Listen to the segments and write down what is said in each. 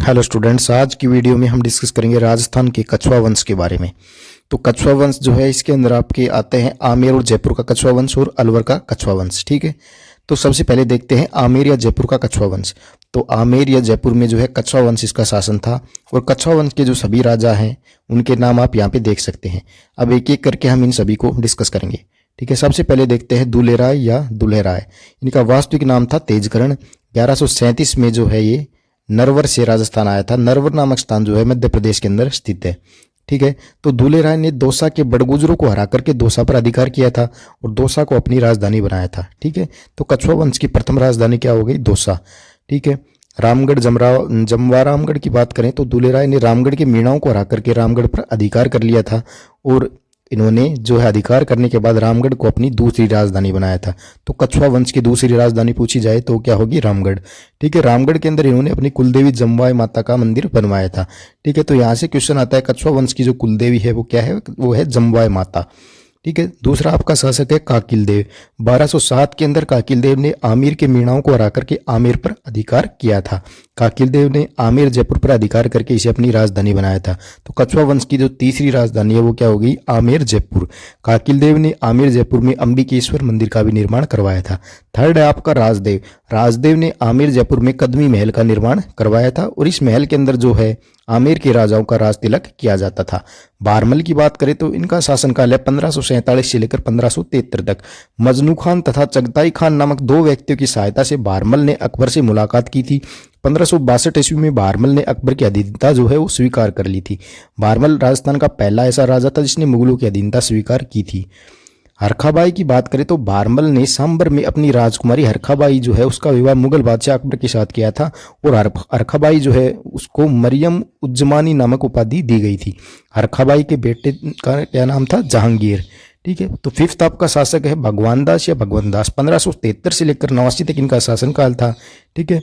Hello students, आज की video में हम डिस्कस करेंगे राजस्थान के कछवा वंश के बारे में। तो कछवा वंश जो है इसके अंदर आपके आते हैं आमेर और जयपुर का कछवा वंश और अलवर का कछवा वंश। ठीक है, तो सबसे पहले देखते हैं आमेर या जयपुर का कछवा वंश। तो आमेर या जयपुर में जो है कछवा वंश इसका शासन था और कछवा वंश के जो सभी राजा हैं उनके नाम आप यहाँ पे देख सकते हैं। अब एक एक करके हम इन सभी को डिस्कस करेंगे। ठीक है, सबसे पहले देखते हैं दुलेराय या दुल्हेराय। इनका वास्तविक नाम था तेजकरण। 1137 में जो है ये नरवर से राजस्थान आया था। नरवर नामक स्थान जो है मध्य प्रदेश के अंदर स्थित है। ठीक है, तो दुलेराय ने दौसा के बड़गुजरों को हरा करके दौसा पर अधिकार किया था और दौसा को अपनी राजधानी बनाया था। ठीक है, तो कछवा वंश की प्रथम राजधानी क्या हो गई? दौसा। ठीक है, रामगढ़ जमवारामगढ़ की बात करें तो दुलेराय ने रामगढ़ के मीणाओं को हरा करके रामगढ़ पर अधिकार कर लिया था और इन्होंने जो है अधिकार करने के बाद रामगढ़ को अपनी दूसरी राजधानी बनाया था। तो कछवा वंश की दूसरी राजधानी पूछी जाए तो क्या होगी? रामगढ़। ठीक है, रामगढ़ के अंदर इन्होंने अपनी कुलदेवी जमवाय माता का मंदिर बनवाया था। ठीक है, तो यहाँ से क्वेश्चन आता है कछवा वंश की जो कुलदेवी है वो क्या है? वो है जमवाय माता। ठीक है, दूसरा आपका शासक है काकिल देव। 1207 के अंदर काकिल देव ने आमेर के मीणाओं को हरा करके आमेर पर अधिकार किया था। काकिल देव ने आमेर जयपुर पर अधिकार करके इसे अपनी राजधानी बनाया था। तो कछवा वंश की जो तीसरी राजधानी है वो क्या होगी? आमेर जयपुर। काकिल देव ने आमेर जयपुर में अंबिकेश्वर मंदिर का भी निर्माण करवाया था। थर्ड है आपका राजदेव। राजदेव ने आमेर जयपुर में कदमी महल का निर्माण करवाया था और इस महल के अंदर जो है आमेर के राजाओं का राज तिलक किया जाता था। बारमल की बात करें तो इनका शासनकाल है 1547 से लेकर 1573 तक। मजनू खान तथा चगताई खान नामक दो व्यक्तियों की सहायता से बारमल ने अकबर से मुलाकात की थी। 1562 ईस्वी में बारमल ने अकबर की अधीनता जो है वो स्वीकार कर ली थी। बारमल राजस्थान का पहला ऐसा राजा था जिसने मुगलों की अधीनता स्वीकार की थी। हरखाबाई की बात करें तो बारमल ने सांबर में अपनी राजकुमारी हरखाबाई जो है उसका विवाह मुगल बादशाह अकबर के साथ किया था और हरखाबाई जो है उसको मरियम उज्जमानी नामक उपाधि दी गई थी। हरखाबाई के बेटे का क्या नाम था? जहांगीर। ठीक है, तो फिफ्थ आपका शासक है भगवान दास या भगवंत दास। 1573 से लेकर 89 तक इनका शासनकाल था। ठीक है,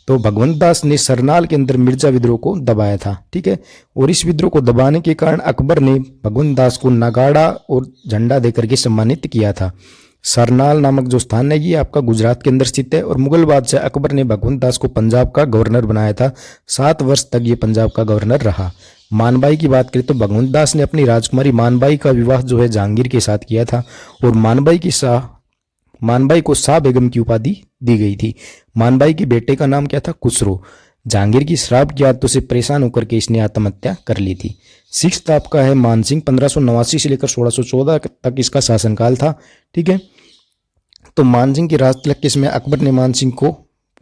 तो भगवंत दास ने सरनाल के अंदर मिर्जा विद्रोह को दबाया था। ठीक है, और इस विद्रोह को दबाने के कारण अकबर ने भगवंत दास को नगाड़ा और झंडा देकर के सम्मानित किया था। सरनाल नामक जो स्थान है ये आपका गुजरात के अंदर स्थित है और मुगल बादशाह अकबर ने भगवंत दास को पंजाब का गवर्नर बनाया था। 7 वर्ष तक ये पंजाब का गवर्नर रहा। मानबाई की बात करें तो भगवंत दास ने अपनी राजकुमारी मानबाई का विवाह जो है जहांगीर के साथ किया था और मानबाई को शाह बेगम की उपाधि दी गई थी। मानबाई के बेटे का नाम क्या था? खुसरो। जहांगीर की श्राप की आदतों से परेशान होकर के इसने आत्महत्या कर ली थी। सिक्स्थ आपका है मानसिंह। 1589 से लेकर 1614 तक इसका शासनकाल था। ठीक है, तो मानसिंह के राज तिलक के समय अकबर ने मानसिंह को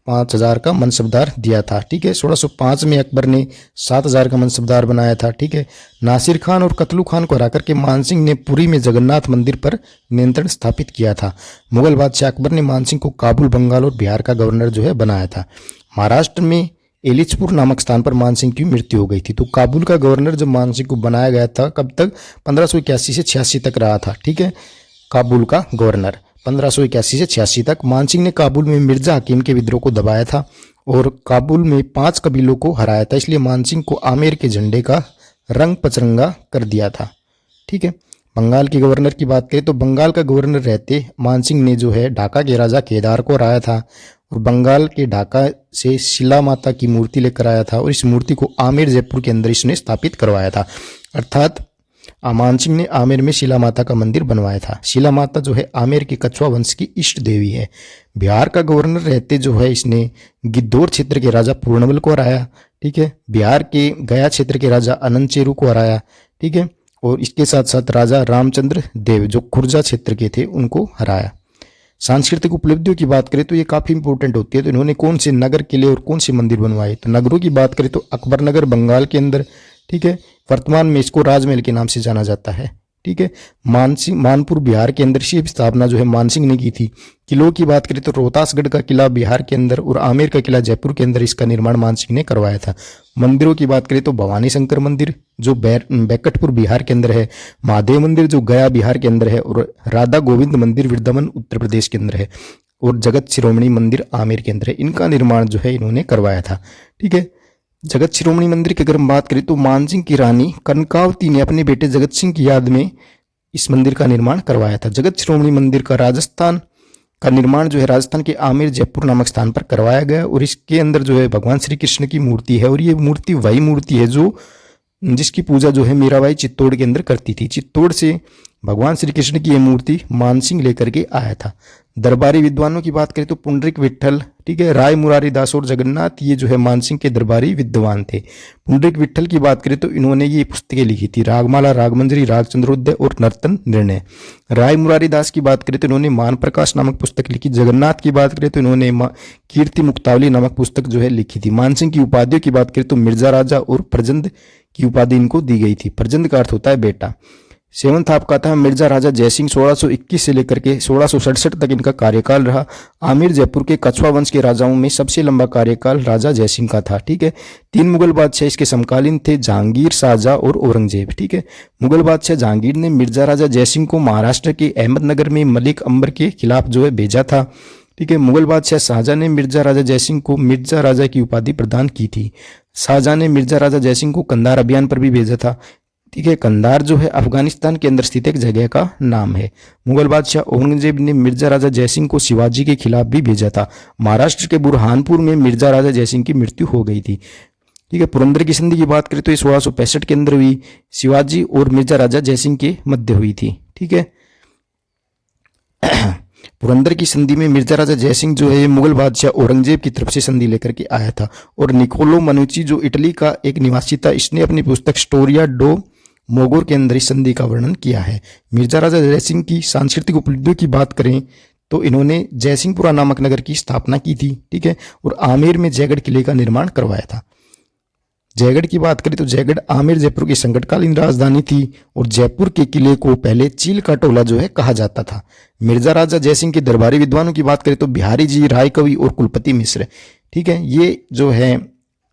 5000 का मनसबदार दिया था। ठीक है, 1605 में अकबर ने 7000 का मनसबदार बनाया था। ठीक है, नासिर खान और कतलू खान को हरा करके मानसिंह ने पुरी में जगन्नाथ मंदिर पर नियंत्रण स्थापित किया था। मुगल बादशाह अकबर ने मानसिंह को काबुल, बंगाल और बिहार का गवर्नर जो है बनाया था। महाराष्ट्र में एलिचपुर नामक स्थान पर मानसिंह की मृत्यु हो गई थी। तो काबुल का गवर्नर जब मानसिंह को बनाया गया था कब तक? 1581 से 86 तक रहा था। ठीक है, काबुल का गवर्नर 1581 से 86 तक। मानसिंह ने काबुल में मिर्जा हकीम के विद्रोह को दबाया था और काबुल में 5 कबीलों को हराया था, इसलिए मानसिंह को आमेर के झंडे का रंग पचरंगा कर दिया था। ठीक है, बंगाल के गवर्नर की बात करें तो बंगाल का गवर्नर रहते मानसिंह ने जो है ढाका के राजा केदार को हराया था और बंगाल के ढाका से शिला माता की मूर्ति लेकर आया था और इस मूर्ति को आमेर जयपुर के अंदर इसने स्थापित करवाया था। अर्थात मानसिंह ने आमेर में शिला माता का मंदिर बनवाया था। शिला माता जो है आमेर के कछवा वंश की इष्ट देवी है। बिहार का गवर्नर रहते जो है इसने गिद्धौर क्षेत्र के राजा पूर्णबल को हराया। ठीक है, बिहार के गया क्षेत्र के राजा अनंत चेरू को हराया। ठीक है, और इसके साथ साथ राजा रामचंद्र देव जो खुर्जा क्षेत्र के थे उनको हराया। सांस्कृतिक उपलब्धियों की बात करें तो ये काफी इंपॉर्टेंट होती है। तो इन्होंने कौन से नगर, किले और कौन से मंदिर बनवाए? तो नगरों की बात करें तो अकबर नगर बंगाल के अंदर। ठीक है, वर्तमान में इसको राजमहल के नाम से जाना जाता है। ठीक है, मानपुर बिहार के अंदर इसकी स्थापना जो है मानसिंह ने की थी। किलों की बात करें तो रोहतासगढ़ का किला बिहार के अंदर और आमेर का किला जयपुर के अंदर इसका निर्माण मानसिंह ने करवाया था। मंदिरों की बात करें तो भवानी शंकर मंदिर जो बैकटपुर बिहार के अंदर है, महादेव मंदिर जो गया बिहार के अंदर है और राधा गोविंद मंदिर वृंदावन उत्तर प्रदेश के अंदर है और जगत शिरोमणि मंदिर आमेर के अंदर है। इनका निर्माण जो है इन्होंने करवाया था। ठीक है, जगत शिरोमणि मंदिर की अगर हम बात करें तो मानसिंह की रानी कनकावती ने अपने बेटे जगत सिंह की याद में इस मंदिर का निर्माण करवाया था। जगत शिरोमणि मंदिर का राजस्थान का निर्माण जो है राजस्थान के आमेर जयपुर नामक स्थान पर करवाया गया और इसके अंदर जो है भगवान श्री कृष्ण की मूर्ति है और ये मूर्ति वही मूर्ति है जो जिसकी पूजा जो है मीराबाई चित्तौड़ के अंदर करती थी। चित्तौड़ से भगवान श्री कृष्ण की यह मूर्ति मानसिंह लेकर के आया था। दरबारी विद्वानों की बात करें तो पुंडरीक विट्ठल, ठीक है, राय मुरारी दास और जगन्नाथ, ये जो है मानसिंह के दरबारी विद्वान थे। पुंडरीक विट्ठल की बात करें तो इन्होंने ये पुस्तकें लिखी थी, रागमाला, रागमंजरी, रागचंद्रोदय और नर्तन निर्णय। राय मुरारी दास की बात करें तो इन्होंने मान प्रकाश नामक पुस्तक लिखी। जगन्नाथ की बात करें तो इन्होंने कीर्ति मुक्तावली नामक पुस्तक जो है लिखी थी। मानसिंह की उपाधियों की बात करें तो मिर्जा राजा और प्रजंद की उपाधि इनको दी गई थी। प्रजंद का अर्थ होता है बेटा। सेवंथ आपका आता है मिर्जा राजा जयसिंह, 1621 से लेकर के 1667 तक इनका कार्यकाल रहा। आमेर जयपुर के कछवा वंश के राजाओं में सबसे लंबा कार्यकाल राजा जयसिंह का था, ठीक है। 3 मुगल बादशाह इसके समकालीन थे, जहांगीर, शाहजहां और औरंगजेब, ठीक है। मुगल बादशाह जहांगीर ने मिर्जा राजा जयसिंह को महाराष्ट्र के अहमदनगर में मलिक अंबर के खिलाफ जो है भेजा था, ठीक है। मुगल बादशाह शाहजहां ने मिर्जा राजा जयसिंह को मिर्जा राजा की उपाधि प्रदान की थी। शाहजहां ने मिर्जा राजा जयसिंह को कंधार अभियान पर भी भेजा था, ठीक है। कंधार जो है अफगानिस्तान के अंदर स्थित एक जगह का नाम है। मुगल बादशाह औरंगजेब ने मिर्जा राजा जयसिंह को शिवाजी के खिलाफ भी भेजा था। महाराष्ट्र के बुरहानपुर में मिर्जा राजा जयसिंह की मृत्यु हो गई थी, ठीक है। पुरंदर की संधि की बात करें तो ये 1665 के अंदर हुई, शिवाजी और मिर्जा राजा जयसिंह के मध्य हुई थी, ठीक है। पुरंदर की संधि में मिर्जा राजा जयसिंह जो है मुगल बादशाह औरंगजेब की तरफ से संधि लेकर के आया था। और निकोलो मनुची जो इटली का एक निवासी था, इसने अपनी पुस्तक स्टोरिया डो मोगोर के अंदर इस संधि का वर्णन किया है। मिर्जा राजा जयसिंह की सांस्कृतिक उपलब्धियों की बात करें तो इन्होंने जयसिंहपुरा नामक नगर की स्थापना की थी, ठीक है। और आमेर में जयगढ़ किले का निर्माण करवाया था। जयगढ़ की बात करें तो जयगढ़ आमेर जयपुर की संकटकालीन राजधानी थी और जयपुर के किले को पहले चील का टोला जो है कहा जाता था। मिर्जा राजा जयसिंह के दरबारी विद्वानों की बात करें तो बिहारी जी, राय कवि और कुलपति मिश्र, ठीक है, ये जो है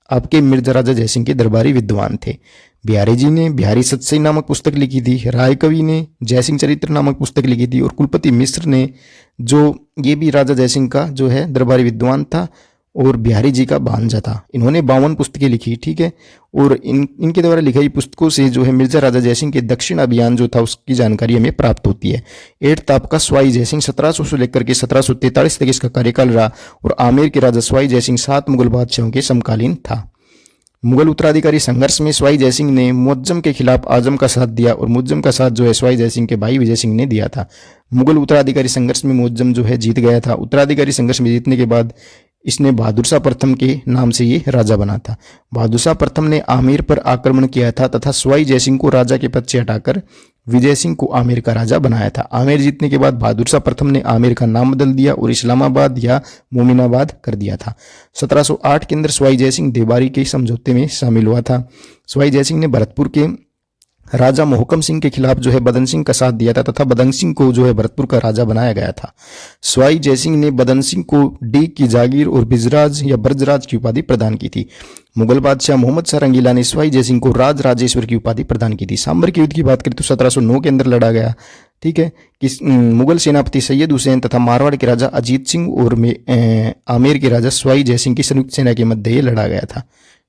आपके मिर्जा राजा जयसिंह के दरबारी विद्वान थे। बिहारी जी ने बिहारी सतसई नामक पुस्तक लिखी थी, राय कवि ने जयसिंह चरित्र नामक पुस्तक लिखी थी और कुलपति मिश्र ने जो ये भी राजा जयसिंह का जो है दरबारी विद्वान था और बिहारी जी का भांजा था। इन्होंने 52 पुस्तकें लिखी, ठीक है। और इनके द्वारा लिखाई पुस्तकों से जो है मिर्जा राजा जयसिंह के दक्षिण अभियान जो था उसकी जानकारी हमें प्राप्त होती है। 8th आपका स्वाई जयसिंह 1700 से लेकर के 1743 तक इसका कार्यकाल रहा और आमेर के राजा स्वाई जयसिंह 7 मुगल बादशाहों के समकालीन था। मुगल उत्तराधिकारी संघर्ष में स्वाई जयसिंह ने मुअज्जम के खिलाफ आजम का साथ दिया और मुअज्जम का साथ जो है स्वाई जयसिंह के भाई विजय सिंह ने दिया था। मुगल उत्तराधिकारी संघर्ष में मुअज्जम जो है जीत गया था। उत्तराधिकारी संघर्ष में जीतने के बाद इसने बहादुर शाह प्रथम के नाम से ये राजा बना था। बहादुर शाह प्रथम ने आमेर पर आक्रमण किया था तथा स्वाई जयसिंह को राजा के पद से हटाकर विजय सिंह को आमेर का राजा बनाया था। आमेर जीतने के बाद बहादुर शाह प्रथम ने आमेर का नाम बदल दिया और इस्लामाबाद या मोमिनाबाद कर दिया था। 1708 के अंदर स्वाई जयसिंह देवारी के समझौते में शामिल हुआ था। स्वाई जयसिंह ने भरतपुर के राजा मोहकम सिंह के खिलाफ जो है बदन सिंह का साथ दिया था तथा बदन सिंह को जो है भरतपुर का राजा बनाया गया था। स्वाई जयसिंह ने बदन सिंह को डी की जागीर और बिजराज या ब्रजराज की उपाधि प्रदान की थी। मुगल बादशाह मोहम्मद शाह रंगीला ने स्वाई जयसिंह को राज राजेश्वर की उपाधि प्रदान की थी। सांबर के युद्ध की बात करें तो 1709 के अंदर लड़ा गया, ठीक है। कि मुगल सेनापति सैयद हुसैन तथा मारवाड़ के राजा अजीत सिंह और आमेर के राजा स्वाई जयसिंह की संयुक्त सेना के मध्य ये लड़ा गया था,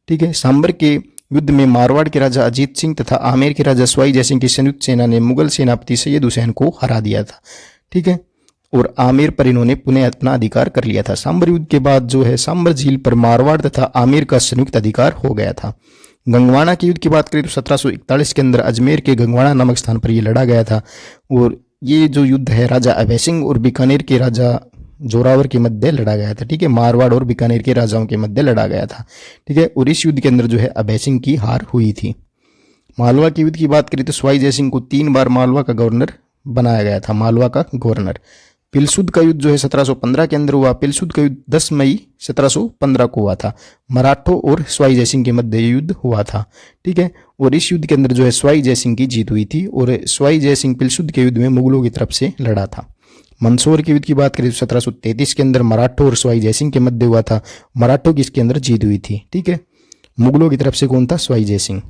ठीक है। सांबर के युद्ध में मारवाड़ के राजा अजीत सिंह तथा आमेर के राजा स्वाई जयसिंह की संयुक्त सेना ने मुगल सेनापति सैयद हुसैन को हरा दिया था, ठीक है। और आमेर पर इन्होंने पुनः अपना अधिकार कर लिया था। सांबर युद्ध के बाद जो है सांबर झील पर मारवाड़ तथा आमेर का संयुक्त अधिकार हो गया था। गंगवाना के युद्ध की बात करें तो 1741 के अंदर अजमेर के गंगवाना नामक स्थान पर यह लड़ा गया था और ये जो युद्ध है राजा अभय सिंह और बीकानेर के राजा जोरावर के मध्य लड़ा गया था, ठीक है। मारवाड़ और बीकानेर के राजाओं के मध्य लड़ा गया था, ठीक है। और इस युद्ध के अंदर जो है अभय सिंह की हार हुई थी। मालवा के युद्ध की बात करें तो स्वाई जयसिंह को 3 बार मालवा का गवर्नर बनाया गया था, मालवा का गवर्नर। पिलसुद का युद्ध जो है 1715 के अंदर हुआ। पिलसुद का युद्ध 10 मई 1715 को हुआ था। मराठों और स्वाई जयसिंह के मध्य युद्ध हुआ था, ठीक है। और इस युद्ध के अंदर जो है स्वाई जयसिंह की जीत हुई थी और स्वाई जयसिंह पिलसुद के युद्ध में मुगलों की तरफ से लड़ा था। मंदसौर के युद्ध की बात करें तो 1733 के अंदर मराठों और स्वाई जयसिंह के मध्य हुआ था। मराठों की इसके अंदर जीत हुई थी, ठीक है। मुगलों की तरफ से कौन था? स्वाई जयसिंह।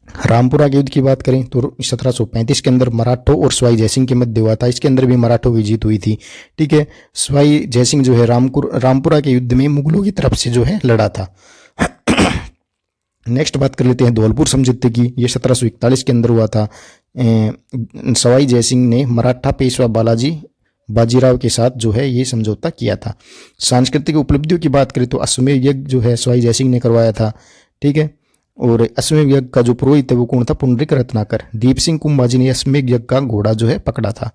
रामपुरा के युद्ध की बात करें तो 1735 के अंदर मराठों और स्वाई जयसिंह के मध्य हुआ था। इसके अंदर भी मराठों की जीत हुई थी, ठीक है। स्वाई जयसिंह जो है रामपुरा के युद्ध में मुगलों की तरफ से जो है लड़ा था। नेक्स्ट बात कर लेते हैं धौलपुर समझौते की। ये 1741 के अंदर हुआ था। सवाई जयसिंह ने मराठा पेशवा बालाजी बाजीराव के साथ जो है ये समझौता किया था। सांस्कृतिक उपलब्धियों की बात करें तो अश्वमेध यज्ञ जो है सवाई जयसिंह ने करवाया था, ठीक है। और अश्वमेध यज्ञ का जो पुरोहित है वो कौन था? पुंडरीक रत्नाकर। दीप सिंह कुंभाजी ने अश्वमेध यज्ञ का घोड़ा जो है पकड़ा था।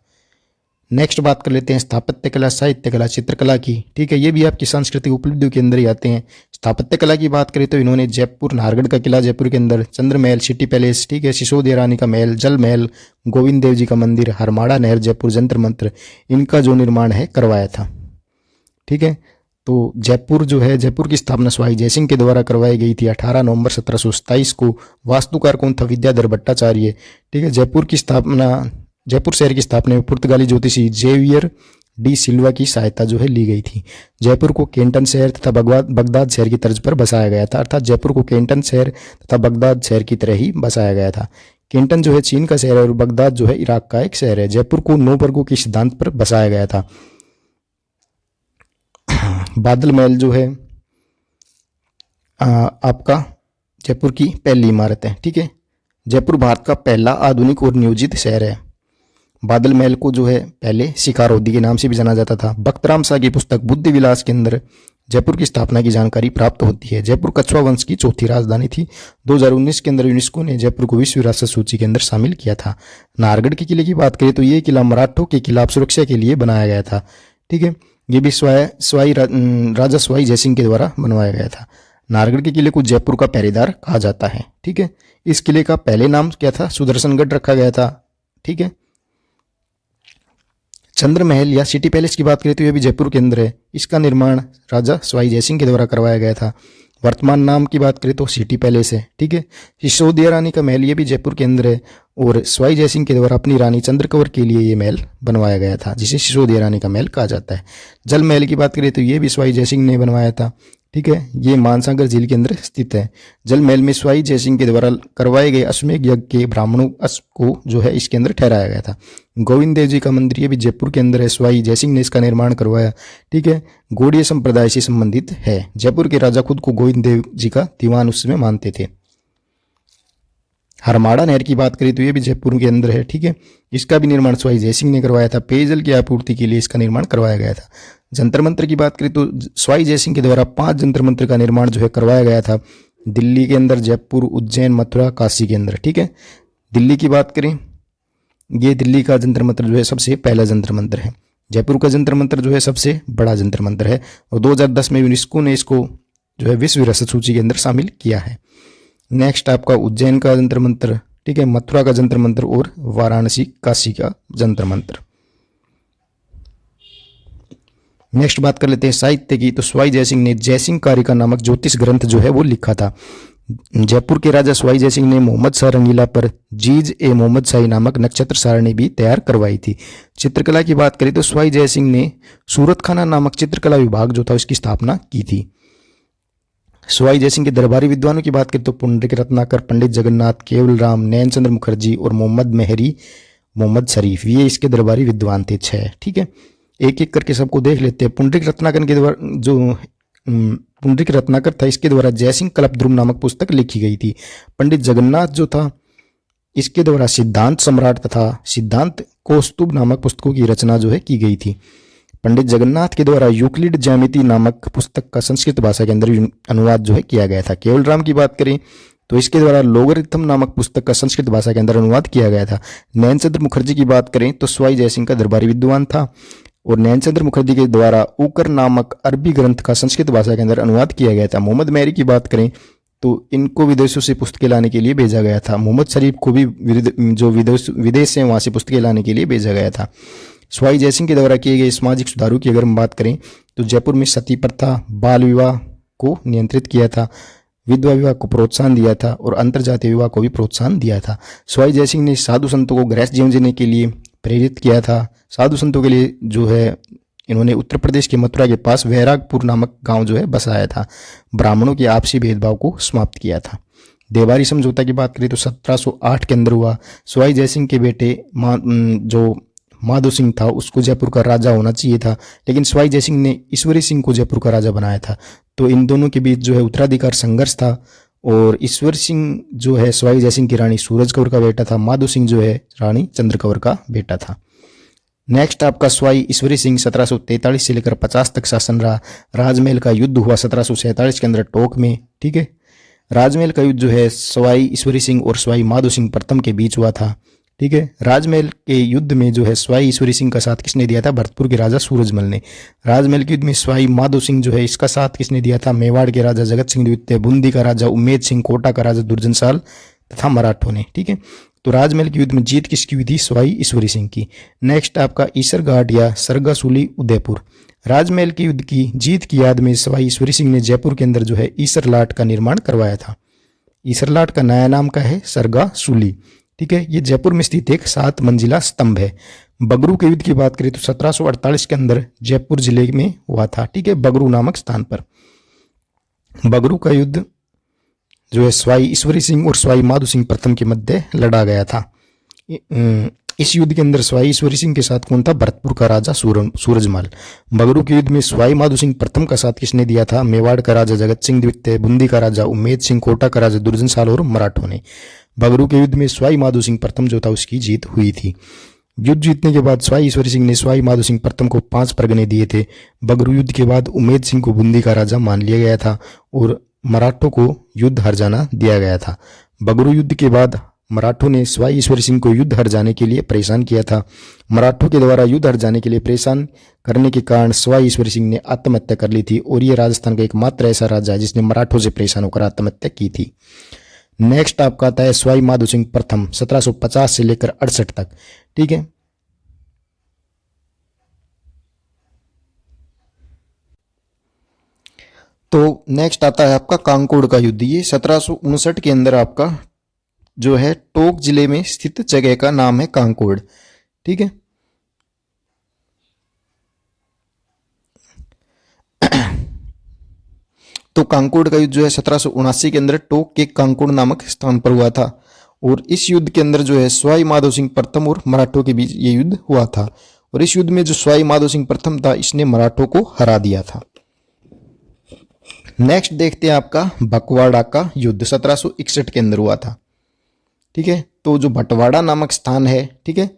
नेक्स्ट बात कर लेते हैं स्थापत्य कला, साहित्य कला, चित्रकला की, ठीक है। ये भी आपकी सांस्कृतिक उपलब्धियों के अंदर ही आते हैं। स्थापत्य कला की बात करें तो इन्होंने जयपुर नाहरगढ़ का किला जयपुर के अंदर, चंद्र महल, सिटी पैलेस, ठीक है, सिसोदिया रानी का महल, जल महल, गोविंद देव जी का मंदिर, हरमाड़ा नहर जयपुर, जंतर मंत्र, इनका जो निर्माण है करवाया था, ठीक है। तो जयपुर जो है, जयपुर की स्थापना सवाई जयसिंह के द्वारा करवाई गई थी 18 नवंबर 1727 को। वास्तुकार कौन था? विद्याधर भट्टाचार्य, ठीक है। जयपुर की स्थापना, जयपुर शहर की स्थापना में पुर्तगाली ज्योतिषी जेवियर डी सिल्वा की सहायता जो है ली गई थी। जयपुर को केंटन शहर तथा बगदाद शहर की तर्ज पर बसाया गया था, अर्थात जयपुर को केंटन शहर तथा बगदाद शहर की तरह ही बसाया गया था। केंटन जो है चीन का शहर है और बगदाद जो है इराक का एक शहर है। जयपुर को 9 वर्गों के सिद्धांत पर बसाया गया था। बादल महल जो है आपका जयपुर की पहली इमारत है, ठीक है। जयपुर भारत का पहला आधुनिक और नियोजित शहर है। बादल महल को जो है पहले शिकारोदी के नाम से भी जाना जाता था। बख्तराम शाह की पुस्तक बुद्धि विलास के अंदर जयपुर की स्थापना की जानकारी प्राप्त होती है। जयपुर कछवा वंश की चौथी राजधानी थी। 2019 के अंदर यूनेस्को ने जयपुर को विश्व विरासत सूची के अंदर शामिल किया था। नाहरगढ़ के किले की बात करें तो ये किला मराठों के खिलाफ सुरक्षा के लिए बनाया गया था, ठीक है। ये भी राजा सवाई जयसिंह के द्वारा बनवाया गया था। नाहरगढ़ के किले को जयपुर का पहरेदार कहा जाता है, ठीक है। इस किले का पहले नाम क्या था? सुदर्शनगढ़ रखा गया था, ठीक है। चंद्र महल या सिटी पैलेस की बात करें तो यह भी जयपुर के अंदर है। इसका निर्माण राजा सवाई जयसिंह के द्वारा करवाया गया था। वर्तमान नाम की बात करें तो सिटी पैलेस है, ठीक है। सिसोदिया रानी का महल ये भी जयपुर के अंदर है और सवाई जयसिंह के द्वारा अपनी रानी चंद्रकौर के लिए ये महल बनवाया गया था, जिसे सिसोदिया रानी का महल कहा जाता है। जल महल की बात करें तो ये भी सवाई जयसिंह ने बनवाया था, ठीक है। ये मानसागर झील के अंदर स्थित है। जल महल में सवाई जयसिंह के द्वारा करवाए गए अश्वमेध यज्ञ के ब्राह्मणों को जो है इसके अंदर ठहराया गया था। गोविंद देव जी का मंदिर ये भी जयपुर के अंदर है। सवाई जयसिंह ने इसका निर्माण करवाया, ठीक है। गौड़ीय संप्रदाय से संबंधित है। जयपुर के राजा खुद को गोविंद देव जी का दीवान उस समय मानते थे। हरमाड़ा नहर की बात करें तो ये भी जयपुर के अंदर है, ठीक है। इसका भी निर्माण सवाई जयसिंह ने करवाया था। पेयजल की आपूर्ति के लिए इसका निर्माण करवाया गया था। जंतर मंत्र की बात करें तो सवाई जयसिंह के द्वारा 5 जंतर मंत्र का निर्माण जो है करवाया गया था। दिल्ली के अंदर, जयपुर, उज्जैन, मथुरा, काशी के अंदर, ठीक है। दिल्ली की बात करें, ये दिल्ली का जंतर मंत्र जो है सबसे पहला जंतर मंत्र है। जयपुर का जंतर मंत्र जो है सबसे बड़ा जंतर मंत्र है और 2010 में यूनेस्को ने इसको जो है विश्व विरासत सूची के अंदर शामिल किया है। नेक्स्ट आपका उज्जैन का जंतर मंत्र, ठीक है, मथुरा का जंतर मंत्र और वाराणसी काशी का जंतर मंत्र। नेक्स्ट बात कर लेते हैं साहित्य की। तो सवाई जयसिंह ने जयसिंह कारिका नामक ज्योतिष ग्रंथ जो है वो लिखा था। जयपुर के राजा सवाई जयसिंह ने मोहम्मद शाह रंगीला पर जीज ए मोहम्मद शाही नामक नक्षत्र सारणी भी तैयार करवाई थी। चित्रकला की बात करें तो सवाई जयसिंह ने सूरत खाना नामक चित्रकला विभाग जो था उसकी स्थापना की थी। सवाई जयसिंह के दरबारी विद्वानों की बात करें तो पुंडरीक रत्नाकर, पंडित जगन्नाथ, केवल राम, नयन चंद्र मुखर्जी और मोहम्मद मेहरी, मोहम्मद शरीफ, ये इसके दरबारी विद्वान थे 6, ठीक है। एक एक करके सबको देख लेते हैं। पुंडरीक रत्नाकर के द्वारा जो पुंडरीक रत्नाकर था इसके द्वारा जयसिंह कल्पद्रुम नामक पुस्तक लिखी गई थी। पंडित जगन्नाथ जो था इसके द्वारा सिद्धांत सम्राट तथा सिद्धांत कौस्तुभ नामक पुस्तकों की रचना जो है की गई थी। पंडित जगन्नाथ के द्वारा यूक्लिड ज्यामिति नामक पुस्तक का संस्कृत भाषा के अंदर अनुवाद जो है किया गया था। केवल राम की बात करें तो इसके द्वारा लोगरिथम नामक पुस्तक का संस्कृत भाषा के अंदर अनुवाद किया गया था। नयन चंद्र मुखर्जी की बात करें तो सवाई जयसिंह का दरबारी विद्वान था और नयन चंद्र मुखर्जी के द्वारा उकर नामक अरबी ग्रंथ का संस्कृत भाषा के अंदर अनुवाद किया गया था। मोहम्मद मेहरी की बात करें तो इनको विदेशों से पुस्तकें लाने के लिए भेजा गया था। मोहम्मद शरीफ को भी जो विदेश से वहाँ से पुस्तकें लाने के लिए भेजा गया था। सवाई जयसिंह के द्वारा किए गए सामाजिक सुधारों की अगर हम बात करें तो जयपुर में सती प्रथा, बाल विवाह को नियंत्रित किया था, विधवा विवाह को प्रोत्साहन दिया था और अंतरजातीय विवाह को भी प्रोत्साहन दिया था। सवाई जयसिंह ने साधु संतों को गृहस्थ जीवन जीने के लिए प्रेरित किया था। साधु संतों के लिए जो है इन्होंने उत्तर प्रदेश के मथुरा के पास वैरागपुर नामक गांव जो है बसाया था। ब्राह्मणों के आपसी भेदभाव को समाप्त किया था। देवारी समझौता की बात करें तो 1708 के अंदर हुआ। सवाई जयसिंह के बेटे जो माधो सिंह था उसको जयपुर का राजा होना चाहिए था, लेकिन सवाई जयसिंह ने ईश्वरी सिंह को जयपुर का राजा बनाया था। तो इन दोनों के बीच जो है उत्तराधिकार संघर्ष था और ईश्वर सिंह जो है सवाई जयसिंह की रानी सूरज कौर का बेटा था। माधो सिंह जो है रानी चंद्र कौर का बेटा था। नेक्स्ट आपका सवाई ईश्वरी सिंह 1743 से लेकर 50 तक शासन रहा। राजमहल का युद्ध हुआ 1747 के अंदर टोंक में। ठीक है, राजमहल का युद्ध जो है सवाई ईश्वरी सिंह और सवाई माधो सिंह प्रथम के बीच हुआ था। ठीक है, राजमहल के युद्ध में जो है सवाई ईश्वरी सिंह का साथ किसने दिया था? भरतपुर के राजा सूरजमल ने। राजमहल के युद्ध में सवाई माधो सिंह जो है इसका साथ किसने दिया था? मेवाड़ के राजा जगत सिंह द्वितीय, बूंदी का राजा उम्मेद सिंह, कोटा का राजा दुर्जनसाल तथा मराठों ने। ठीक है, तो राजमहल के युद्ध में जीत किसकी हुई थी? सवाई ईश्वरी सिंह की। नेक्स्ट आपका ईसरघाट या सरगासुली उदयपुर। राजमहल के युद्ध की जीत की याद में सवाई ईश्वरी सिंह ने जयपुर के अंदर जो है ईसरलाट का निर्माण करवाया था। ईसरलाट का नया नाम क्या है? सरगासुली। ठीक है, ये जयपुर में स्थित एक 7 मंजिला स्तंभ है। बगरू के युद्ध की बात करें तो 1748 के अंदर जयपुर जिले में हुआ था। ठीक है, बगरू नामक स्थान पर। बगरू का युद्ध जो है सवाई ईश्वरी सिंह और सवाई माधो सिंह प्रथम के मध्य लड़ा गया था। इस युद्ध के अंदर सवाई ईश्वरी सिंह के साथ कौन था? भरतपुर का राजा सूरजमल। बगरू के युद्ध में सवाई माधो सिंह प्रथम का साथ किसने दिया था? मेवाड़ का राजा जगत सिंह द्वितीय, बूंदी का राजा उम्मेद सिंह, कोटा का राजा दुर्जनसाल और मराठों ने। बगरू के युद्ध में सवाई माधो सिंह प्रथम जो था उसकी जीत हुई थी। युद्ध जीतने के बाद सवाई ईश्वरी सिंह ने सवाई माधो सिंह प्रथम को 5 परगने दिए थे। बगरू युद्ध के बाद उम्मेद सिंह को बूंदी का राजा मान लिया गया था और मराठों को युद्ध हर जाना दिया गया था। बगरू युद्ध के बाद मराठों ने सवाई ईश्वरी सिंह को युद्ध हर जाने के लिए परेशान किया था। मराठों के द्वारा युद्ध हर जाने के लिए परेशान करने के कारण सवाई ईश्वरी सिंह ने आत्महत्या कर ली थी और ये राजस्थान का एकमात्र ऐसा राजा है जिसने मराठों से परेशान होकर आत्महत्या की थी। नेक्स्ट आपका आता है सवाई माधो सिंह प्रथम 1750 से लेकर 68 तक। ठीक है, तो नेक्स्ट आता है आपका कांकोड़ का युद्ध। ये 1759 के अंदर आपका जो है टोंक जिले में स्थित जगह का नाम है कांकोड़। ठीक है, तो कांकोड़ का युद्ध जो है 1779 के अंदर टोंक के कांकोड़ नामक स्थान पर हुआ था और इस युद्ध के अंदर जो है सवाई माधो सिंह प्रथम और मराठों के बीच ये युद्ध हुआ था और इस युद्ध में जो सवाई माधो सिंह प्रथम था इसने मराठों को हरा दिया था। नेक्स्ट देखते हैं आपका बकवाड़ा का युद्ध 1761 के अंदर हुआ था। ठीक है, तो जो बटवाड़ा नामक स्थान है, ठीक है,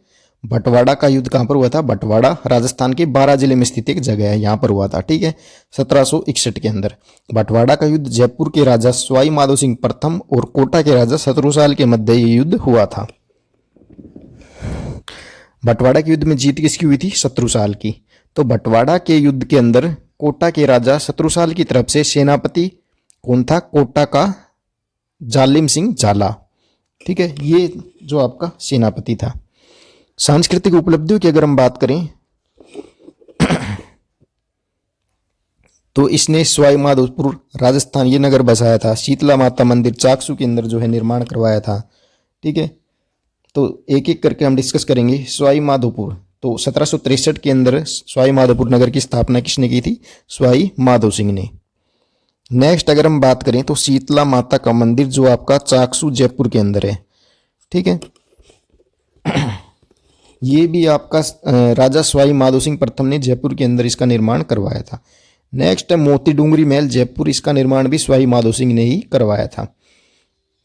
बटवाड़ा का युद्ध कहां पर हुआ था? बटवाड़ा राजस्थान के 12 जिले में स्थित एक जगह है, यहां पर हुआ था। ठीक है, 1761 के अंदर बटवाड़ा का युद्ध जयपुर के राजा सवाई माधो सिंह प्रथम और कोटा के राजा शत्रुसाल के मध्य ये युद्ध हुआ था। बटवाड़ा के युद्ध में जीत किसकी हुई थी? शत्रुसाल की। तो बटवाड़ा के युद्ध के अंदर कोटा के राजा शत्रुसाल की तरफ से सेनापति कौन था? कोटा का जालिम सिंह झाला। ठीक है, ये जो आपका सेनापति था। सांस्कृतिक उपलब्धियों की अगर हम बात करें तो इसने सवाई माधोपुर राजस्थान ये नगर बसाया था। शीतला माता मंदिर चाकसू के अंदर जो है निर्माण करवाया था। ठीक है, तो एक एक करके हम डिस्कस करेंगे। सवाई माधोपुर, तो 1763 के अंदर सवाई माधोपुर नगर की स्थापना किसने की थी? सवाई माधो सिंह ने। नेक्स्ट अगर हम बात करें तो शीतला माता का मंदिर जो आपका चाकसू जयपुर के अंदर है। ठीक है, ये भी आपका राजा सवाई माधो सिंह प्रथम ने जयपुर के अंदर इसका निर्माण करवाया था। नेक्स्ट है मोती डूंगरी महल जयपुर, इसका निर्माण भी सवाई माधो सिंह ने ही करवाया था।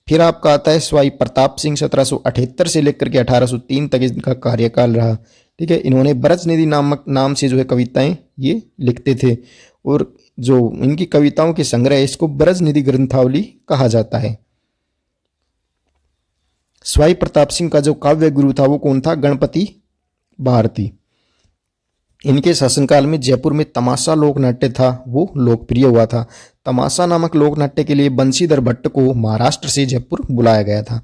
फिर आपका आता है सवाई प्रताप सिंह 1778 से लेकर के 1803 तक इनका कार्यकाल रहा। ठीक है, इन्होंने ब्रज निधि नामक नाम से जो है कविताएं ये लिखते थे और जो इनकी कविताओं के संग्रह है इसको ब्रज निधि ग्रंथावली कहा जाता है। सवाई प्रताप सिंह का जो काव्य गुरु था वो कौन था? गणपति भारती। इनके शासनकाल में जयपुर में तमाशा लोक नाट्य था वो लोकप्रिय हुआ था। तमाशा नामक लोक नाट्य के लिए बंशीधर भट्ट को महाराष्ट्र से जयपुर बुलाया गया था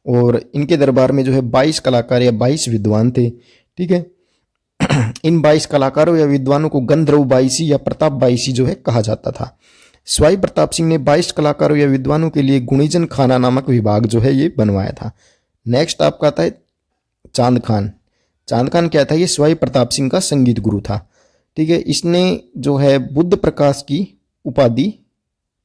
और इनके दरबार में जो है 22 कलाकार या 22 विद्वान थे। ठीक है, इन 22 कलाकारों या विद्वानों को गंधर्व बाईसी या प्रताप बाईसी जो है कहा जाता था। सवाई प्रताप सिंह ने 22 कलाकारों या विद्वानों के लिए गुणीजन खाना नामक विभाग जो है ये बनवाया था। नेक्स्ट आपका आता है चांद खान। चांद खान क्या था? ये सवाई प्रताप सिंह का संगीत गुरु था। ठीक है, इसने जो है बुद्ध प्रकाश की उपाधि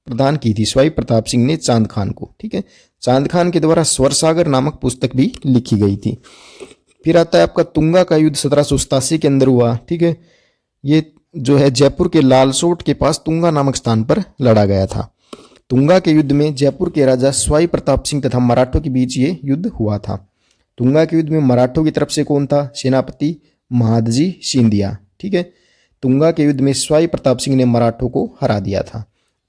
प्रदान की थी सवाई प्रताप सिंह ने चांद खान को। ठीक है, चांद खान के द्वारा स्वर सागर नामक पुस्तक भी लिखी गई थी। फिर आता है आपका तुंगा का युद्ध 1787 के अंदर हुआ। ठीक है, ये जो है जयपुर के लालसोट के पास तुंगा नामक स्थान पर लड़ा गया था। तुंगा के युद्ध में जयपुर के राजा स्वाई प्रताप सिंह तथा मराठों के बीच ये युद्ध हुआ था। तुंगा के युद्ध में मराठों की तरफ से कौन था? सेनापति महादजी सिंधिया। ठीक है, तुंगा के युद्ध में स्वाई प्रताप सिंह ने मराठों को हरा दिया था।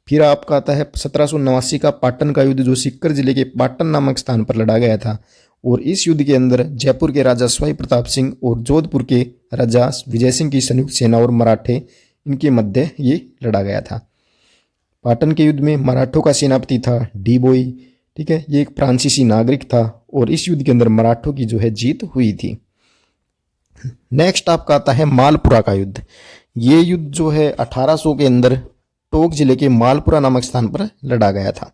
फिर आपका आता है 1789 का पाटन का युद्ध, जो सीकर जिले के पाटन नामक स्थान पर लड़ा गया था। और इस युद्ध के अंदर जयपुर के राजा स्वाई प्रताप सिंह और जोधपुर के राजा विजय सिंह की संयुक्त सेना और मराठे, इनके मध्य ये लड़ा गया था। पाटन के युद्ध में मराठों का सेनापति था डी बोई। ठीक है, ये एक फ्रांसीसी नागरिक था और इस युद्ध के अंदर मराठों की जो है जीत हुई थी। नेक्स्ट आपका आता है मालपुरा का युद्ध। ये युद्ध जो है 1800 के अंदर टोंक जिले के मालपुरा नामक स्थान पर लड़ा गया था।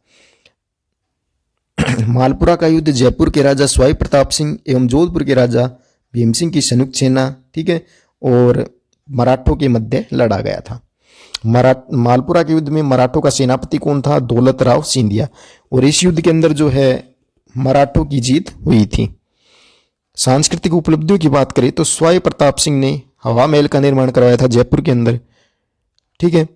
मालपुरा का युद्ध जयपुर के राजा स्वाई प्रताप सिंह एवं जोधपुर के राजा भीम सिंह की संयुक्त सेना, ठीक है, और मराठों के मध्य लड़ा गया था। मालपुरा के युद्ध में मराठों का सेनापति कौन था? दौलत राव सिंधिया। और इस युद्ध के अंदर जो है मराठों की जीत हुई थी। सांस्कृतिक उपलब्धियों की बात करें तो स्वाई प्रताप सिंह ने हवा महल का निर्माण करवाया था जयपुर के अंदर। ठीक है,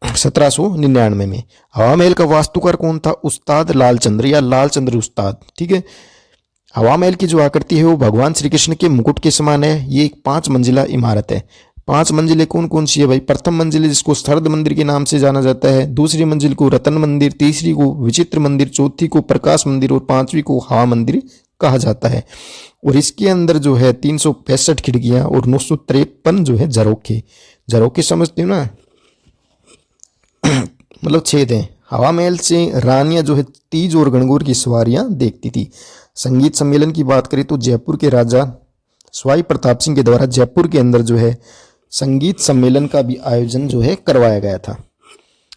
1799 में। हवा महल का वास्तुकार कौन था? उस्ताद लालचंद्र या लालचंद्र उस्ताद। ठीक है, हवा महल की जो आकृति है वो भगवान श्री कृष्ण के मुकुट के समान है। ये एक 5 मंजिला इमारत है। 5 मंजिलें कौन कौन सी है भाई? प्रथम मंजिल जिसको सरद मंदिर के नाम से जाना जाता है, दूसरी मंजिल को रतन मंदिर, तीसरी को विचित्र मंदिर, चौथी को प्रकाश मंदिर और 5वीं को हवा मंदिर कहा जाता है। और इसके अंदर जो है 365 खिड़कियां और 953 जो है झरोखे समझते हो ना, मतलब छेद हैं। हवा महल से रानियां जो है तीज और गणगौर की सवारियां देखती थी। संगीत सम्मेलन की बात करें तो जयपुर के राजा स्वाई प्रताप सिंह के द्वारा जयपुर के अंदर जो है संगीत सम्मेलन का भी आयोजन जो है करवाया गया था।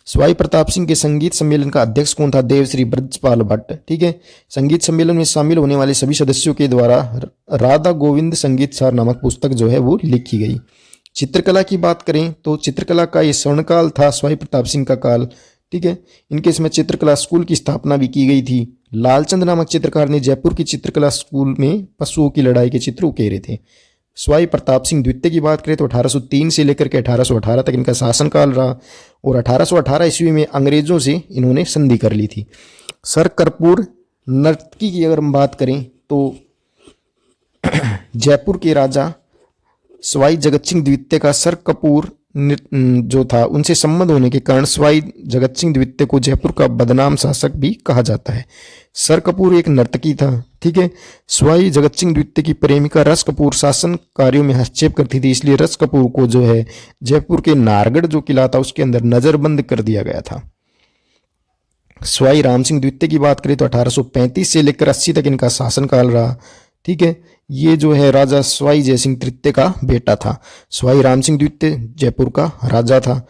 स्वाई प्रताप सिंह के संगीत सम्मेलन का अध्यक्ष कौन था? देवश्री ब्रजपाल भट्ट। ठीक है, संगीत सम्मेलन में शामिल होने वाले सभी सदस्यों के द्वारा राधा गोविंद संगीत सार नामक पुस्तक जो है वो लिखी गई। चित्रकला की बात करें तो चित्रकला का ये स्वर्णकाल था स्वाई प्रताप सिंह का काल। ठीक है, इनके इसमें चित्रकला स्कूल की स्थापना भी की गई थी। लालचंद नामक चित्रकार ने जयपुर की चित्रकला स्कूल में पशुओं की लड़ाई के चित्र उकेरे थे। स्वाई प्रताप सिंह द्वितीय की बात करें तो 1803 से लेकर के 1818 तक इनका शासनकाल रहा और 1818 ईस्वी में अंग्रेजों से इन्होंने संधि कर ली थी। सर कर्पूर नर्तकी की अगर हम बात करें तो जयपुर के राजा स्वाई जगत सिंह द्वितीय का सर कपूर जो था उनसे संबंध होने के कारण स्वाई जगत सिंह द्वितीय को जयपुर का बदनाम शासक भी कहा जाता है। सर कपूर एक नर्तकी था। ठीक है, स्वाई जगत सिंह द्वितीय की प्रेमिका रस कपूर शासन कार्यों में हस्तक्षेप करती थी, इसलिए रस कपूर को जो है जयपुर के नारगढ़ जो किला था उसके अंदर नजरबंद कर दिया गया था। स्वाई राम सिंह द्वितीय की बात करें तो 1835 से लेकर 80 तक इनका शासनकाल रहा। ठीक है, ये जो है राजा स्वाई जय सिंह तृतीय का बेटा था। स्वाई राम सिंह द्वितीय जयपुर का राजा था।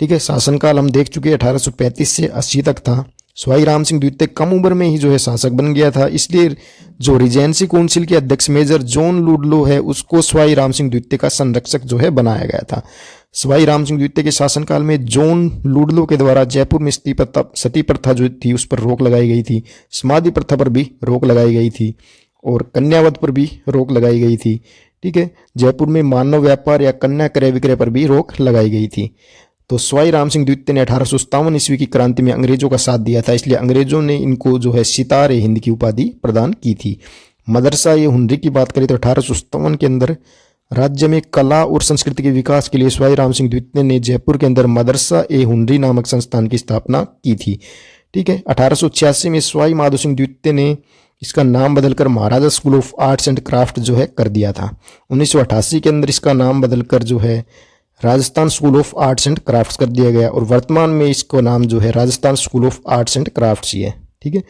ठीक है, शासनकाल हम देख चुके 1835 से 80 तक था। स्वाई राम सिंह द्वितीय कम उम्र में ही जो है शासक बन गया था, इसलिए जो रिजेंसी काउंसिल के अध्यक्ष मेजर जॉन लुडलो है उसको स्वाई राम सिंह द्वितीय का संरक्षक जो है बनाया गया था। स्वाई राम सिंह द्वितीय के शासनकाल में जॉन लुडलो के द्वारा जयपुर में सती प्रथा जो थी उस पर रोक लगाई गई थी, समाधि प्रथा पर भी रोक लगाई गई थी और कन्यावध पर भी रोक लगाई गई थी। ठीक है, जयपुर में मानव व्यापार या कन्या क्रय विक्रय पर भी रोक लगाई गई थी। तो स्वाई राम सिंह द्वितीय ने 1857 ईस्वी की क्रांति में अंग्रेजों का साथ दिया था, इसलिए अंग्रेजों ने इनको जो है सितारे हिंद की उपाधि प्रदान की थी। मदरसा ये हुनरी की बात करें तो 1857 के अंदर राज्य में कला और संस्कृति के विकास के लिए स्वाई राम सिंह द्वितीय ने जयपुर के अंदर मदरसा ए हुनरी नामक संस्थान की स्थापना की थी। ठीक है, 1886 में स्वाई माधो सिंह द्वितीय ने इसका नाम बदलकर Maharaja school of arts and craft जो है कर दिया था। 1988 के अंदर इसका नाम बदलकर जो है Rajasthan school of arts and crafts कर दिया गया और वर्तमान में इसका नाम जो है Rajasthan school of arts and crafts ही है। ठीक है,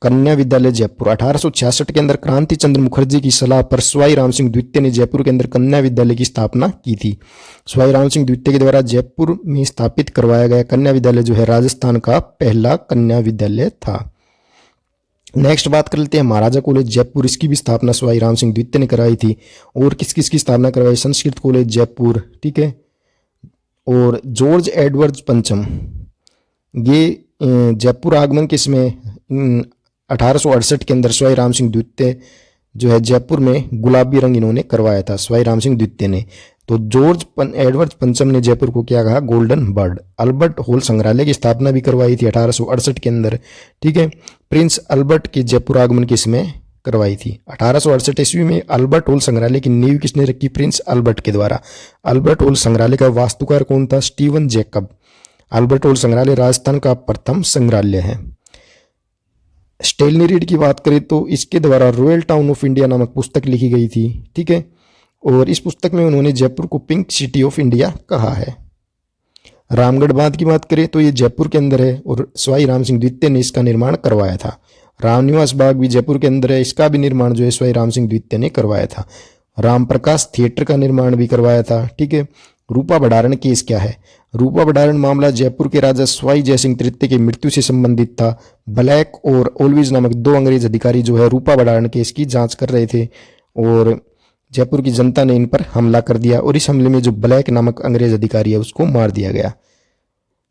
कन्या विद्यालय जयपुर 1866 के अंदर क्रांति चंद्र मुखर्जी की सलाह पर स्वाई राम सिंह द्वितीय ने जयपुर के अंदर कन्या विद्यालय की स्थापना की थी। स्वाई राम सिंह द्वितीय के द्वारा जयपुर में स्थापित करवाया गया कन्या विद्यालय जो है राजस्थान का पहला कन्या विद्यालय था। नेक्स्ट बात कर लेते हैं महाराजा कॉलेज जयपुर। इसकी भी स्थापना स्वाई राम सिंह द्वितीय ने कराई थी। और किस किस की स्थापना करवाई? संस्कृत कॉलेज जयपुर। ठीक है, और जॉर्ज एडवर्ड पंचम ये जयपुर आगमन के समय 1868 के अंदर स्वाई राम सिंह द्वितीय जो है जयपुर में गुलाबी रंग इन्होंने करवाया था, स्वाई राम सिंह द्वितीय ने। तो एडवर्ड पंचम ने जयपुर को क्या कहा, गोल्डन बर्ड। अल्बर्ट हॉल संग्रहालय की स्थापना भी करवाई थी 1868 के अंदर, ठीक है। प्रिंस अल्बर्ट के जयपुर आगमन किस में करवाई थी, 1868 ईस्वी में अल्बर्ट हॉल संग्रहालय की नींव किसने रखी, प्रिंस अल्बर्ट के द्वारा। अल्बर्ट हॉल संग्रहालय का वास्तुकार कौन था, स्टीवन जैकब। अल्बर्ट हॉल संग्रहालय राजस्थान का प्रथम संग्रहालय है। स्टेलनी रीड की बात करें तो इसके द्वारा रॉयल टाउन ऑफ इंडिया नामक पुस्तक लिखी गई थी, ठीक है। और इस पुस्तक में उन्होंने जयपुर को पिंक सिटी ऑफ इंडिया कहा है। रामगढ़ बांध की बात करें तो ये जयपुर के अंदर है और सवाई राम सिंह द्वितीय ने इसका निर्माण करवाया था। रामनिवास बाग भी जयपुर के अंदर है, इसका भी निर्माण जो है सवाई राम सिंह द्वितीय ने करवाया था। रामप्रकाश थिएटर का निर्माण भी करवाया था, ठीक है। रूपा भंडारण केस क्या है, रूपा भंडारण मामला जयपुर के राजा सवाई जयसिंह तृतीय की मृत्यु से संबंधित था। ब्लैक और ऑलवेज नामक दो अंग्रेज अधिकारी जो है रूपा भंडारण केस की जांच कर रहे थे और जयपुर की जनता ने इन पर हमला कर दिया और इस हमले में जो ब्लैक नामक अंग्रेज अधिकारी है उसको मार दिया गया।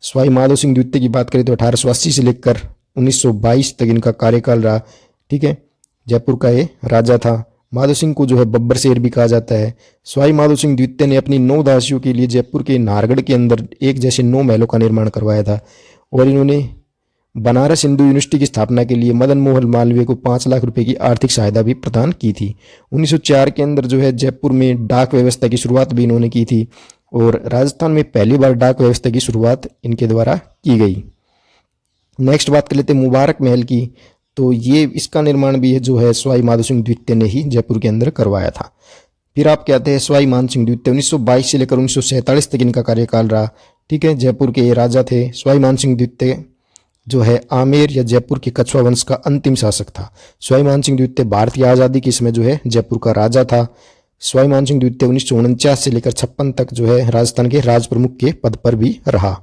सवाई माधो सिंह द्वितीय की बात करें तो 1880 से लेकर 1922 तक इनका कार्यकाल रहा, ठीक है। जयपुर का ये राजा था। माधो सिंह को जो है बब्बर शेर भी कहा जाता है। सवाई माधो सिंह द्वितीय ने अपनी 9 दासियों के लिए जयपुर के नाहरगढ़ के अंदर एक जैसे 9 महलों का निर्माण करवाया था और इन्होंने बनारस हिंदू यूनिवर्सिटी की स्थापना के लिए मदन मोहन मालवीय को 5 लाख रुपए की आर्थिक सहायता भी प्रदान की थी। 1904 के अंदर जो है जयपुर में डाक व्यवस्था की शुरुआत भी इन्होंने की थी और राजस्थान में पहली बार डाक व्यवस्था की शुरुआत इनके द्वारा की गई। नेक्स्ट बात कर लेते हैं मुबारक महल की, तो ये इसका निर्माण भी है जो है सवाई माधो सिंह द्वितीय ने ही जयपुर के अंदर करवाया था। फिर आप कहते हैं सवाई मान सिंह द्वितीय 1922 से लेकर 1947 तक इनका कार्यकाल रहा, ठीक है। जयपुर के ये राजा थे। सवाई मान सिंह द्वितीय जो है आमेर या जयपुर के कछवा वंश का अंतिम शासक था। सवाई मान सिंह द्वितीय भारतीय आज़ादी के समय जो है जयपुर का राजा था। सवाई मान सिंह द्वितीय 1949 से लेकर 56 तक जो है राजस्थान के राज प्रमुख के पद पर भी रहा,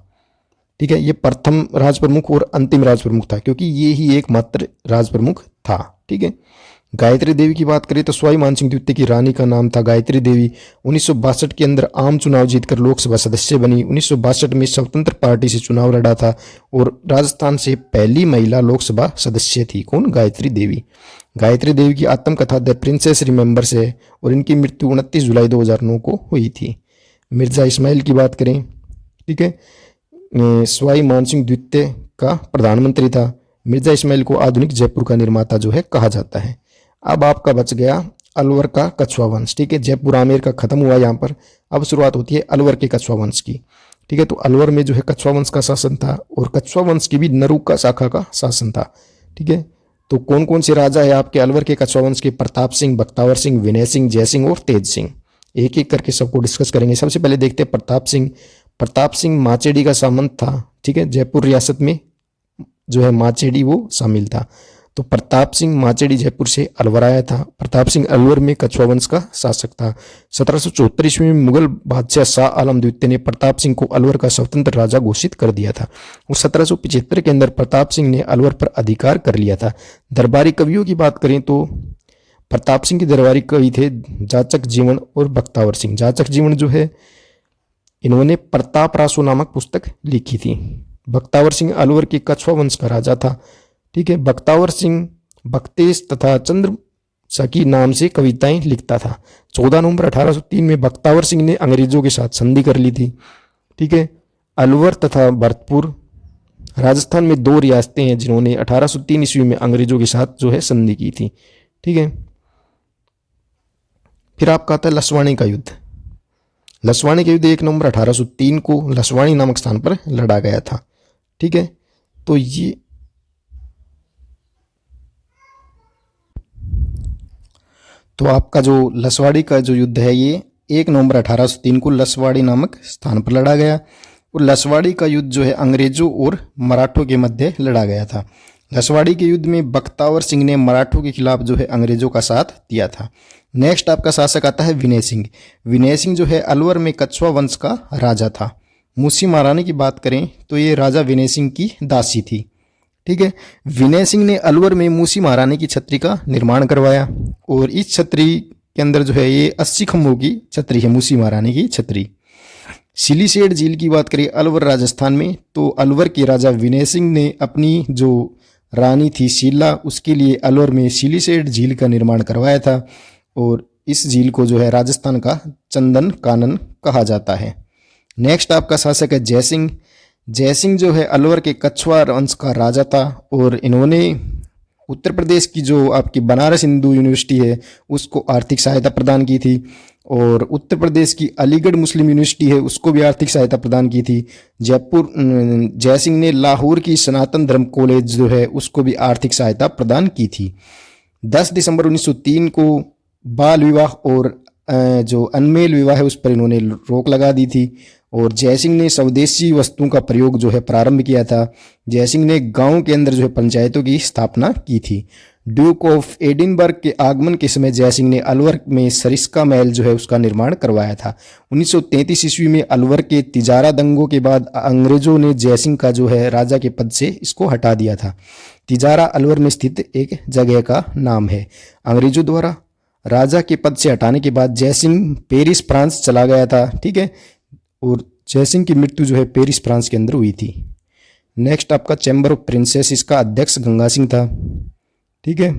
ठीक है। ये प्रथम राज प्रमुख और अंतिम राज प्रमुख था क्योंकि ये ही एकमात्र राज प्रमुख था, ठीक है। गायत्री देवी की बात करें तो सवाई मान सिंह द्वितीय की रानी का नाम था गायत्री देवी। 1962 के अंदर आम चुनाव जीतकर लोकसभा सदस्य बनी। 1962 में स्वतंत्र पार्टी से चुनाव लड़ा था और राजस्थान से पहली महिला लोकसभा सदस्य थी। कौन, गायत्री देवी। गायत्री देवी की आत्मकथा द प्रिंसेस रिमेंबर्स है और इनकी मृत्यु 29 जुलाई 2009 को हुई थी। मिर्जा इस्माइल की बात करें, ठीक है, सवाई मान सिंह द्वितीय का प्रधानमंत्री था। मिर्जा इस्माइल को आधुनिक जयपुर का निर्माता जो है कहा जाता है। अब आपका बच गया अलवर का कछवा वंश, ठीक है। जयपुर आमेर का खत्म हुआ यहाँ पर, अब शुरुआत होती है अलवर के कछवा वंश की, ठीक है। तो अलवर में जो है कछवा वंश का शासन था और कछवा वंश की भी नरुका शाखा का शासन था, ठीक है। तो कौन कौन से राजा है आपके अलवर के कछवा वंश के, प्रताप सिंह, बख्तावर सिंह, विनय सिंह, जय सिंह और तेज सिंह। एक एक करके सबको डिस्कस करेंगे। सबसे पहले देखते हैं प्रताप सिंह। प्रताप सिंह माचेडी का सामंत था, ठीक है। जयपुर रियासत में जो है माचेडी वो शामिल था। तो प्रताप सिंह माचेडी जयपुर से अलवर आया था। प्रताप सिंह अलवर में कछवा वंश का शासक था। 1774 ईस्वी में मुगल बादशाह शाह आलम द्वितीय ने प्रताप सिंह को अलवर का स्वतंत्र राजा घोषित कर दिया था और 1775 के अंदर प्रताप सिंह ने अलवर पर अधिकार कर लिया था। दरबारी कवियों की बात करें तो प्रताप सिंह के दरबारी कवि थे जाचक जीवन और बख्तावर सिंह। जाचक जीवन जो है इन्होंने प्रताप रासो नामक पुस्तक लिखी थी। बख्तावर सिंह अलवर के कछवा वंश का राजा था, ठीक है। बख्तावर सिंह बख्तेश तथा चंद्र सकी नाम से कविताएं लिखता था। 14 नवंबर 1803 में बख्तावर सिंह ने अंग्रेजों के साथ संधि कर ली थी, ठीक है। अलवर तथा भरतपुर राजस्थान में 2 रियासतें हैं जिन्होंने 1803 ईस्वी में अंग्रेजों के साथ जो है संधि की थी, ठीक है। फिर आपका आता है लसवाणी का युद्ध। लसवाणी का युद्ध 1 नवंबर 1803 को लसवाणी नामक स्थान पर लड़ा गया था, ठीक है। तो ये तो आपका जो लसवाड़ी का जो युद्ध है ये 1 नवंबर 1803 को लसवाड़ी नामक स्थान पर लड़ा गया और लसवाड़ी का युद्ध जो है अंग्रेजों और मराठों के मध्य लड़ा गया था। लसवाड़ी के युद्ध में बख्तावर सिंह ने मराठों के खिलाफ जो है अंग्रेजों का साथ दिया था। नेक्स्ट आपका शासक आता है विनय सिंह। विनय सिंह जो है अलवर में कछवा वंश का राजा था। मूसी महारानी की बात करें तो ये राजा विनय सिंह की दासी थी, ठीक है। विनय सिंह ने अलवर में मूसी महारानी की छतरी का निर्माण करवाया और इस छतरी के अंदर जो है ये 80 खंभों की छतरी है, मूसी महारानी की छतरी। सिलीसेड झील की बात करें अलवर राजस्थान में तो अलवर के राजा विनय सिंह ने अपनी जो रानी थी शीला उसके लिए अलवर में सिलीसेड झील का निर्माण करवाया था और इस झील को जो है राजस्थान का चंदन कानन कहा जाता है। नेक्स्ट आपका शासक है जयसिंह। जयसिंह जो है अलवर के कछवार वंश का राजा था और इन्होंने उत्तर प्रदेश की जो आपकी बनारस हिंदू यूनिवर्सिटी है उसको आर्थिक सहायता प्रदान की थी और उत्तर प्रदेश की अलीगढ़ मुस्लिम यूनिवर्सिटी है उसको भी आर्थिक सहायता प्रदान की थी। जयसिंह ने लाहौर की सनातन धर्म कॉलेज जो है उसको भी आर्थिक सहायता प्रदान की थी। 10 दिसंबर 1903 को बाल विवाह और जो अनमेल विवाह है उस पर इन्होंने रोक लगा दी थी और जयसिंह ने स्वदेशी वस्तुओं का प्रयोग जो है प्रारंभ किया था। जयसिंह ने गांव के अंदर जो है पंचायतों की स्थापना की थी। ड्यूक ऑफ एडिनबर्ग के आगमन के समय जयसिंह ने अलवर में सरिस्का महल जो है उसका निर्माण करवाया था। 1933 ईस्वी में अलवर के तिजारा दंगों के बाद अंग्रेजों ने जयसिंह का जो है राजा के पद से इसको हटा दिया था। तिजारा अलवर में स्थित एक जगह का नाम है। अंग्रेजों द्वारा राजा के पद से हटाने के बाद जयसिंह पेरिस फ्रांस चला गया था, ठीक है, और जयसिंह की मृत्यु जो है पेरिस फ्रांस के अंदर हुई थी। नेक्स्ट आपका चैम्बर ऑफ प्रिंसेस, इसका अध्यक्ष गंगा सिंह था, ठीक है।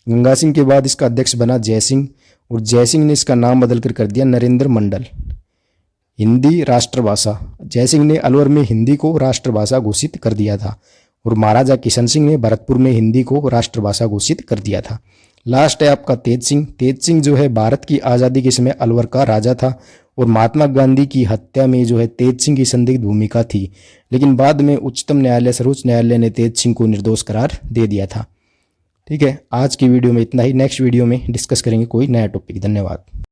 गंगा सिंह के बाद इसका अध्यक्ष बना जयसिंह और जयसिंह ने इसका नाम बदल कर दिया नरेंद्र मंडल। हिंदी राष्ट्रभाषा, जयसिंह ने अलवर में हिंदी को राष्ट्रभाषा घोषित कर दिया था और महाराजा किशन सिंह ने भरतपुर में हिंदी को राष्ट्रभाषा घोषित कर दिया था। लास्ट है आपका तेज सिंह। तेज सिंह जो है भारत की आज़ादी के समय अलवर का राजा था और महात्मा गांधी की हत्या में जो है तेज सिंह की संदिग्ध भूमिका थी, लेकिन बाद में उच्चतम न्यायालय सर्वोच्च न्यायालय ने तेज सिंह को निर्दोष करार दे दिया था। ठीक है, आज की वीडियो में इतना ही। नेक्स्ट वीडियो में डिस्कस करेंगे कोई नया टॉपिक। धन्यवाद।